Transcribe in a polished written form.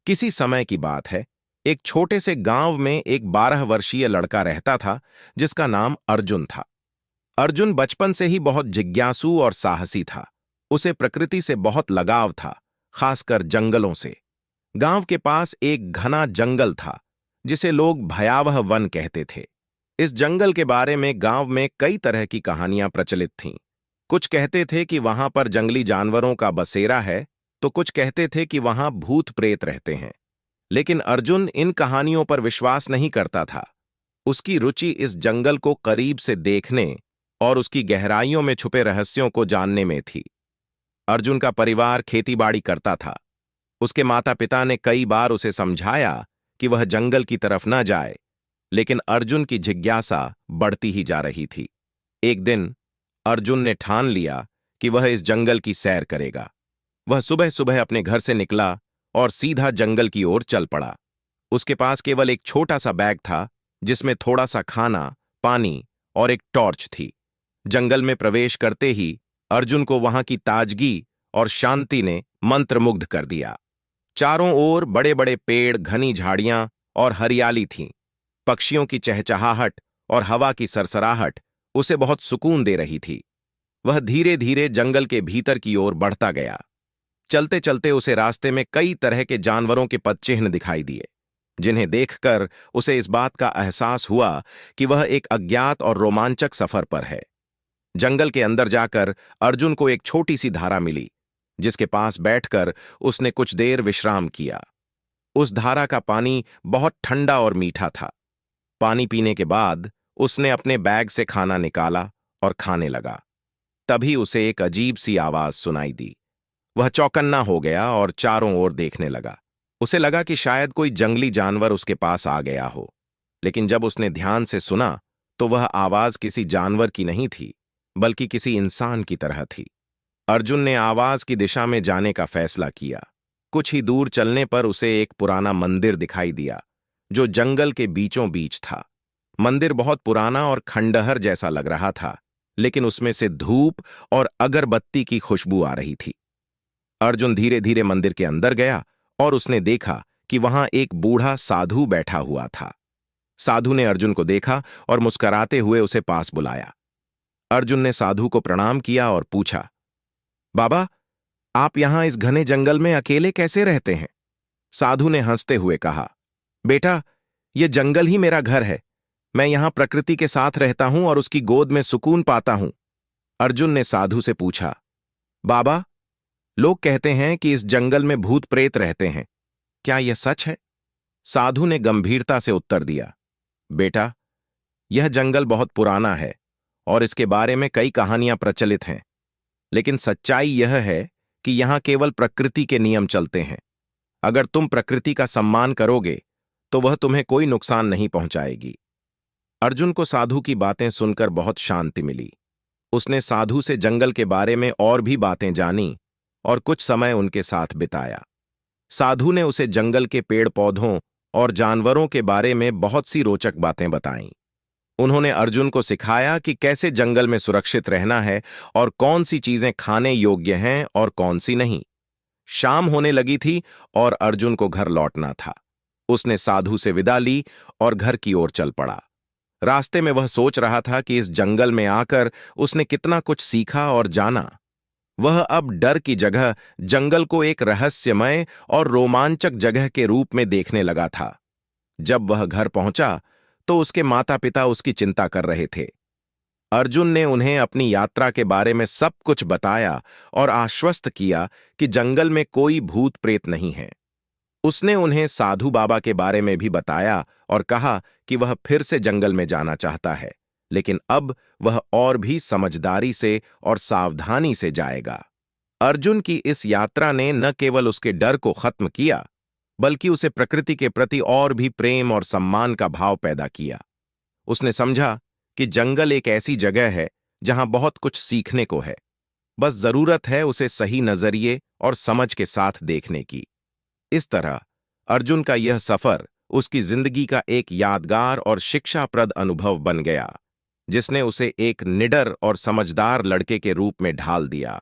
किसी समय की बात है। एक छोटे से गांव में एक 12 वर्षीय लड़का रहता था जिसका नाम अर्जुन था। अर्जुन बचपन से ही बहुत जिज्ञासु और साहसी था। उसे प्रकृति से बहुत लगाव था, खासकर जंगलों से। गांव के पास एक घना जंगल था जिसे लोग भयावह वन कहते थे। इस जंगल के बारे में गांव में कई तरह की कहानियां प्रचलित थीं। कुछ कहते थे कि वहां पर जंगली जानवरों का बसेरा है, तो कुछ कहते थे कि वहां भूत प्रेत रहते हैं। लेकिन अर्जुन इन कहानियों पर विश्वास नहीं करता था। उसकी रुचि इस जंगल को करीब से देखने और उसकी गहराइयों में छुपे रहस्यों को जानने में थी। अर्जुन का परिवार खेतीबाड़ी करता था। उसके माता पिता ने कई बार उसे समझाया कि वह जंगल की तरफ न जाए, लेकिन अर्जुन की जिज्ञासा बढ़ती ही जा रही थी। एक दिन अर्जुन ने ठान लिया कि वह इस जंगल की सैर करेगा। वह सुबह सुबह अपने घर से निकला और सीधा जंगल की ओर चल पड़ा। उसके पास केवल एक छोटा सा बैग था जिसमें थोड़ा सा खाना, पानी और एक टॉर्च थी। जंगल में प्रवेश करते ही अर्जुन को वहां की ताजगी और शांति ने मंत्रमुग्ध कर दिया। चारों ओर बड़े बड़े पेड़, घनी झाड़ियां और हरियाली थीं। पक्षियों की चहचहाहट और हवा की सरसराहट उसे बहुत सुकून दे रही थी। वह धीरे धीरे जंगल के भीतर की ओर बढ़ता गया। चलते चलते उसे रास्ते में कई तरह के जानवरों के पदचिह्न दिखाई दिए, जिन्हें देखकर उसे इस बात का एहसास हुआ कि वह एक अज्ञात और रोमांचक सफर पर है। जंगल के अंदर जाकर अर्जुन को एक छोटी सी धारा मिली, जिसके पास बैठकर उसने कुछ देर विश्राम किया। उस धारा का पानी बहुत ठंडा और मीठा था। पानी पीने के बाद उसने अपने बैग से खाना निकाला और खाने लगा। तभी उसे एक अजीब सी आवाज सुनाई दी। वह चौकन्ना हो गया और चारों ओर देखने लगा। उसे लगा कि शायद कोई जंगली जानवर उसके पास आ गया हो, लेकिन जब उसने ध्यान से सुना तो वह आवाज किसी जानवर की नहीं थी, बल्कि किसी इंसान की तरह थी। अर्जुन ने आवाज की दिशा में जाने का फैसला किया। कुछ ही दूर चलने पर उसे एक पुराना मंदिर दिखाई दिया, जो जंगल के बीचों बीच था। मंदिर बहुत पुराना और खंडहर जैसा लग रहा था, लेकिन उसमें से धूप और अगरबत्ती की खुशबू आ रही थी। अर्जुन धीरे धीरे मंदिर के अंदर गया और उसने देखा कि वहां एक बूढ़ा साधु बैठा हुआ था। साधु ने अर्जुन को देखा और मुस्कुराते हुए उसे पास बुलाया। अर्जुन ने साधु को प्रणाम किया और पूछा, बाबा, आप यहां इस घने जंगल में अकेले कैसे रहते हैं? साधु ने हंसते हुए कहा, बेटा, यह जंगल ही मेरा घर है। मैं यहां प्रकृति के साथ रहता हूं और उसकी गोद में सुकून पाता हूं। अर्जुन ने साधु से पूछा, बाबा, लोग कहते हैं कि इस जंगल में भूत प्रेत रहते हैं, क्या यह सच है? साधु ने गंभीरता से उत्तर दिया, बेटा, यह जंगल बहुत पुराना है और इसके बारे में कई कहानियां प्रचलित हैं, लेकिन सच्चाई यह है कि यहां केवल प्रकृति के नियम चलते हैं। अगर तुम प्रकृति का सम्मान करोगे तो वह तुम्हें कोई नुकसान नहीं पहुंचाएगी। अर्जुन को साधु की बातें सुनकर बहुत शांति मिली। उसने साधु से जंगल के बारे में और भी बातें जानी और कुछ समय उनके साथ बिताया। साधु ने उसे जंगल के पेड़ पौधों और जानवरों के बारे में बहुत सी रोचक बातें बताईं। उन्होंने अर्जुन को सिखाया कि कैसे जंगल में सुरक्षित रहना है और कौन सी चीजें खाने योग्य हैं और कौन सी नहीं। शाम होने लगी थी और अर्जुन को घर लौटना था। उसने साधु से विदा ली और घर की ओर चल पड़ा। रास्ते में वह सोच रहा था कि इस जंगल में आकर उसने कितना कुछ सीखा और जाना। वह अब डर की जगह जंगल को एक रहस्यमय और रोमांचक जगह के रूप में देखने लगा था। जब वह घर पहुंचा तो उसके माता पिता उसकी चिंता कर रहे थे। अर्जुन ने उन्हें अपनी यात्रा के बारे में सब कुछ बताया और आश्वस्त किया कि जंगल में कोई भूत प्रेत नहीं है। उसने उन्हें साधु बाबा के बारे में भी बताया और कहा कि वह फिर से जंगल में जाना चाहता है, लेकिन अब वह और भी समझदारी से और सावधानी से जाएगा। अर्जुन की इस यात्रा ने न केवल उसके डर को खत्म किया, बल्कि उसे प्रकृति के प्रति और भी प्रेम और सम्मान का भाव पैदा किया। उसने समझा कि जंगल एक ऐसी जगह है जहां बहुत कुछ सीखने को है, बस जरूरत है उसे सही नजरिए और समझ के साथ देखने की। इस तरह अर्जुन का यह सफर उसकी जिंदगी का एक यादगार और शिक्षाप्रद अनुभव बन गया, जिसने उसे एक निडर और समझदार लड़के के रूप में ढाल दिया।